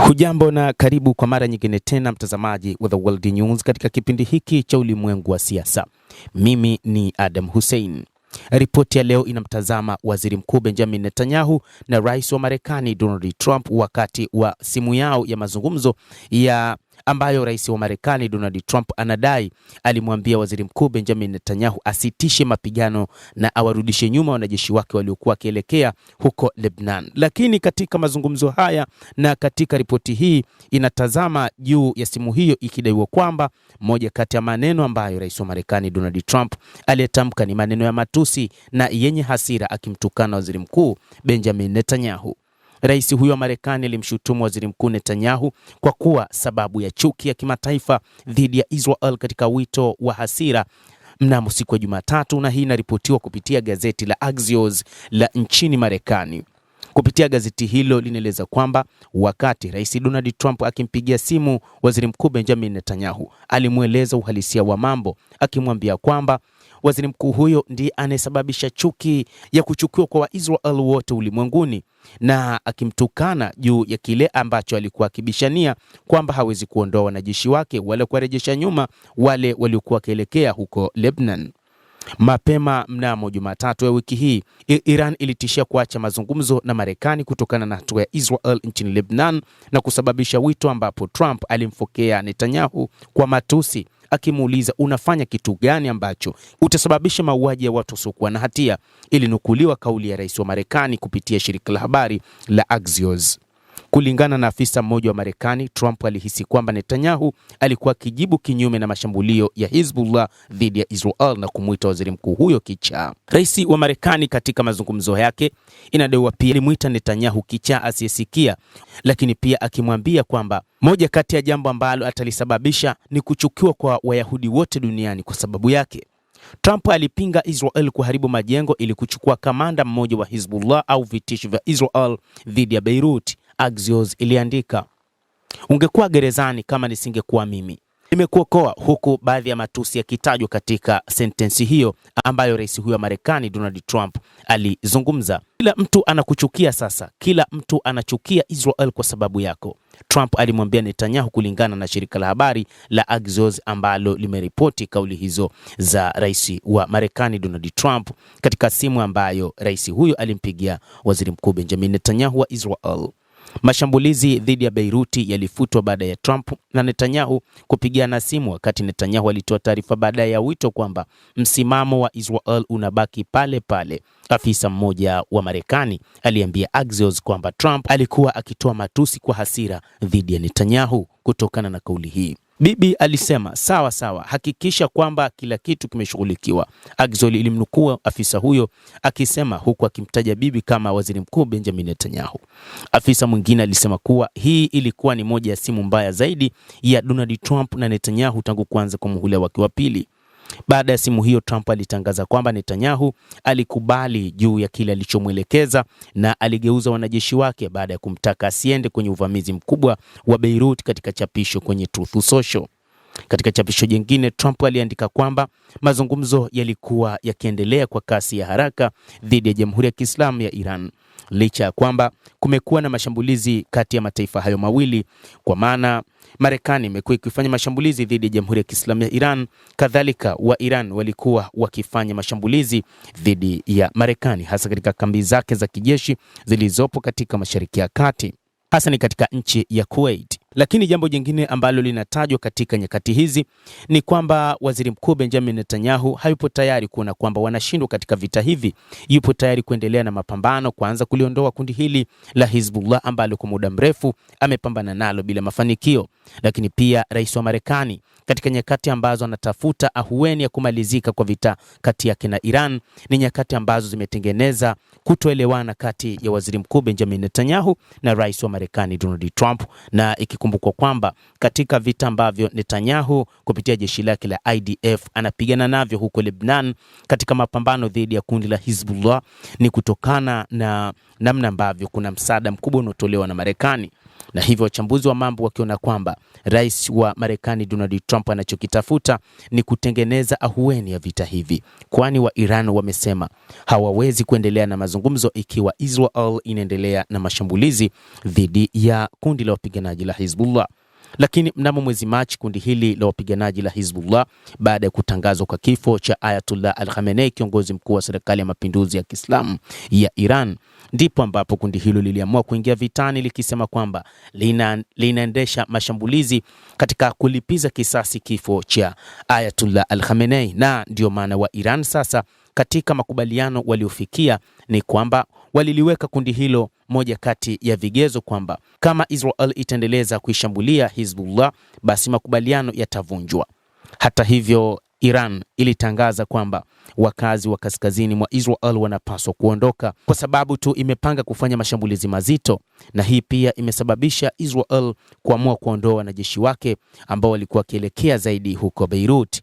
Hujambo na karibu kwa mara nyingine tena mtazamaji wa The World News katika kipindi hiki cha ulimwengu wa siasa. Mimi ni Adam Hussein. Ripoti ya leo inamtazama Waziri Mkuu Benjamin Netanyahu na Rais wa Marekani Donald Trump wakati wa simu yao ya mazungumzo ambayo Rais wa Marekani Donald Trump anadai alimwambia Waziri Mkuu Benjamin Netanyahu asitishe mapigano na awarudishe nyuma wanajeshi wake waliokuwa wakielekea huko Lebanon. Lakini katika mazungumzo haya na katika ripoti hii inatazama juu ya simu hiyo ikidaiwa kwamba moja kati ya maneno ambayo Rais wa Marekani Donald Trump aliyetamka ni maneno ya matusi na yenye hasira akimtukana Waziri Mkuu Benjamin Netanyahu. Rais huyo wa Marekani alimshutumu Waziri Mkuu Netanyahu kwa kuwa sababu ya chuki ya kimataifa dhidi ya Israel katika wito wa hasira mnamo siku ya Jumatatu, na hii inaripotiwa kupitia gazeti la Axios la nchini Marekani. Kupitia gazeti hilo linaeleza kwamba wakati Rais Donald Trump akimpigia simu Waziri Mkuu Benjamin Netanyahu, alimueleza uhalisia wa mambo akimwambia kwamba Waziri Mkuu huyo ndiye anayesababisha chuki ya kuchukiwa kwa Waisrael wote ulimwenguni, na akimtukana juu ya kile ambacho alikuwa akibishania kwamba hawezi kuondoa wanajeshi wake wala kuwarejesha nyuma wale waliokuwa wakielekea huko Lebanon. Mapema mnamo Jumatatu ya wiki hii, Iran ilitishia kuacha mazungumzo na Marekani kutokana na hatua ya Israel nchini Lebanon na kusababisha wito ambapo Trump alimfokea Netanyahu kwa matusi akimuuliza unafanya kitu gani ambacho utasababisha mauaji ya watu wasiokuwa na hatia. Ilinukuliwa kauli ya Rais wa Marekani kupitia shirika la habari la Axios. Kulingana na afisa mmoja wa Marekani, Trump alihisi kwamba Netanyahu alikuwa akijibu kinyume na mashambulio ya Hezbollah dhidi ya Israel na kumuita waziri mkuu huyo kichaa. Rais wa Marekani katika mazungumzo yake inadaiwa pia alimuita Netanyahu kichaa asiyesikia, lakini pia akimwambia kwamba moja kati ya jambo ambalo atalisababisha ni kuchukiwa kwa Wayahudi wote duniani kwa sababu yake. Trump alipinga Israel kuharibu majengo ili kuchukua kamanda mmoja wa Hezbollah au vitisho vya Israel dhidi ya Beirut. Axios iliandika, ungekuwa gerezani kama nisingekuwa mimi. Nimekuokoa, huku baadhi ya matusi yakitajwa katika sentensi hiyo ambayo rais huyo wa Marekani Donald Trump alizungumza. Kila mtu anakuchukia sasa, kila mtu anachukia Israel kwa sababu yako, Trump alimwambia Netanyahu, kulingana na shirika la habari la Axios ambalo limeripoti kauli hizo za rais wa Marekani Donald Trump katika simu ambayo rais huyo alimpigia Waziri Mkuu Benjamin Netanyahu wa Israel. Mashambulizi dhidi ya Beiruti yalifutwa baada ya Trump na Netanyahu kupigiana simu, wakati Netanyahu alitoa taarifa baadaye ya wito kwamba msimamo wa Israel unabaki pale pale. Afisa mmoja wa Marekani aliambia Axios kwamba Trump alikuwa akitoa matusi kwa hasira dhidi ya Netanyahu kutokana na kauli hii. Bibi alisema sawa, hakikisha kwamba kila kitu kimeshughulikiwa, Axios ilimnukuu afisa huyo akisema, huku akimtaja bibi kama Waziri Mkuu Benjamin Netanyahu. Afisa mwingine alisema kuwa hii ilikuwa ni moja ya simu mbaya zaidi ya Donald Trump na Netanyahu tangu kuanza kwa muhula wake wa pili. Baada ya simu hiyo, Trump alitangaza kwamba Netanyahu alikubali juu ya kile alichomwelekeza na aligeuza wanajeshi wake baada ya kumtaka asiende kwenye uvamizi mkubwa wa Beirut katika chapisho kwenye Truth Social. Katika chapisho jingine, Trump aliandika kwamba mazungumzo yalikuwa yakiendelea kwa kasi ya haraka dhidi ya Jamhuri ya Kiislamu ya Iran, licha ya kwamba kumekuwa na mashambulizi kati ya mataifa hayo mawili, kwa maana Marekani imekuwa ikifanya mashambulizi dhidi ya Jamhuri ya Kiislamu ya Iran, kadhalika wa Iran walikuwa wakifanya mashambulizi dhidi ya Marekani, hasa katika kambi zake za kijeshi zilizopo katika Mashariki ya Kati, hasa ni katika nchi ya Kuwait. Lakini jambo jingine ambalo linatajwa katika nyakati hizi ni kwamba Waziri Mkuu Benjamin Netanyahu hayupo tayari kuona kwamba wanashindwa katika vita hivi. Yupo tayari kuendelea na mapambano, kuanza kuliondoa kundi hili la Hezbollah ambalo kwa muda mrefu amepambana nalo bila mafanikio. Lakini pia rais wa Marekani katika nyakati ambazo anatafuta ahueni ya kumalizika kwa vita kati yake na Iran, ni nyakati ambazo zimetengeneza kutoelewana kati ya Waziri Mkuu Benjamin Netanyahu na rais wa Marekani Donald Trump, na ikikumbukwa kwamba katika vita ambavyo Netanyahu kupitia jeshi lake la IDF anapigana navyo huko Lebanon katika mapambano dhidi ya kundi la Hezbollah, ni kutokana na namna ambavyo kuna msaada mkubwa unaotolewa na Marekani. na hivyo wachambuzi wa mambo wakiona kwamba rais wa Marekani Donald Trump anachokitafuta ni kutengeneza ahueni ya vita hivi, kwani wa Iran wamesema hawawezi kuendelea na mazungumzo ikiwa Israel inaendelea na mashambulizi dhidi ya kundi la wapiganaji la Hezbollah. Lakini mnamo mwezi Machi kundi hili la wapiganaji la Hezbollah, baada ya kutangazwa kwa kifo cha Ayatollah Al-Khamenei, kiongozi mkuu wa serikali ya mapinduzi ya Kiislamu ya Iran, ndipo ambapo kundi hilo liliamua kuingia vitani likisema kwamba linaendesha mashambulizi katika kulipiza kisasi kifo cha Ayatollah Al-Khamenei. Na ndio maana wa Iran sasa katika makubaliano waliofikia ni kwamba waliliweka kundi hilo moja kati ya vigezo kwamba kama Israel itaendeleza kuishambulia Hezbollah basi makubaliano yatavunjwa. Hata hivyo, Iran ilitangaza kwamba wakazi wa kaskazini mwa Israel wanapaswa kuondoka kwa sababu tu imepanga kufanya mashambulizi mazito, na hii pia imesababisha Israel kuamua kuondoa wanajeshi wake ambao walikuwa wakielekea zaidi huko Beirut.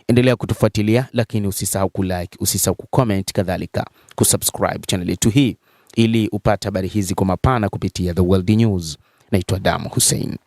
Endelea kutufuatilia, lakini usisahau kulike, usisahau kucomment, kadhalika kusubscribe channel yetu hii ili upate habari hizi kwa mapana kupitia The World News. Naitwa Adam Hussein.